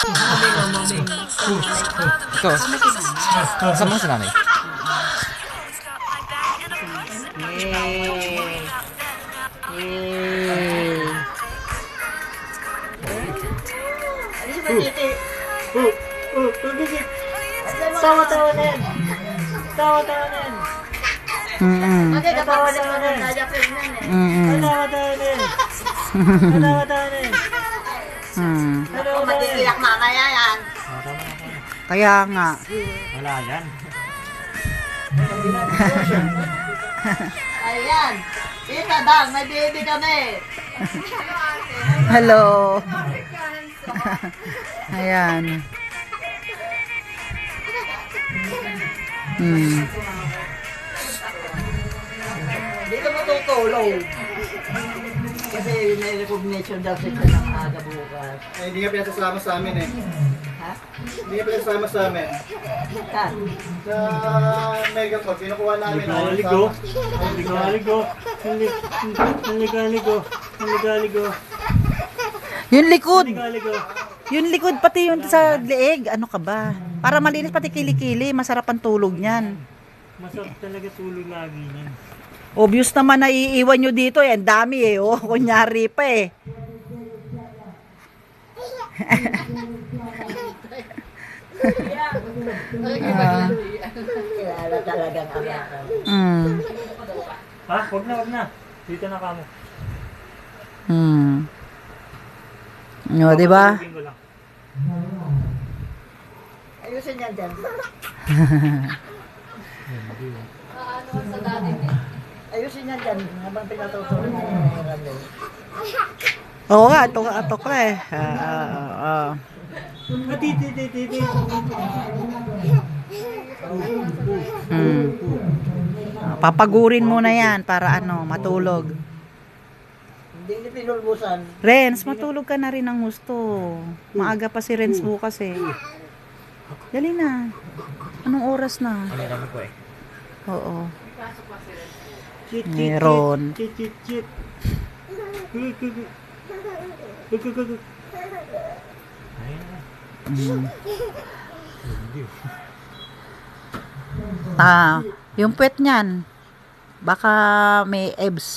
Ito. Sama sa nanay. Tawa-tawa na yan. Tawa-tawa na yan. Tawa-tawa na yan. Tawa-tawa na yan. Tawa-tawa na yan. Matitiyak mamaya yan. Kaya nga. Wala yan. Ayan. Tita Dang, may baby kami. Hello. Ayan. Dito matutulong. Kasi may recognition daw siya ng aga bukas. Eh, hindi nga pinasasama sa amin eh. Ha? Hindi nga pinasasama sa amin. Saan? Sa Megaport, kinukuha namin. Ligo. Ligo. Yung likod. Ligo. Yung likod pati yung sa leeg. Ano ka ba? Para malinis pati kilikili. Masarap ang tulog niyan. Masarap talaga tulog lagi niyan. Obvious naman na iiwan nyo dito eh. Ang dami eh. Oh, kunyari pa eh. Kilala talagang amakan. Ha? Wag na. Dito na kamo. O, di ba? Tulogin ko lang. Ayusin yan dyan. Ayusin yan dyan habang pinatutulog mo yung random. Oo nga, ato ka eh. Titi. Papagurin mo na yan para ano, matulog. Hindi ni pinulbusan. Renz, matulog ka na rin ng gusto. Maaga pa si Renz bukas eh. Dali na. Anong oras na? Alam ko eh. Oo. Chit. Meron. Chit. Yung Puwet niyan. Baka may EBS.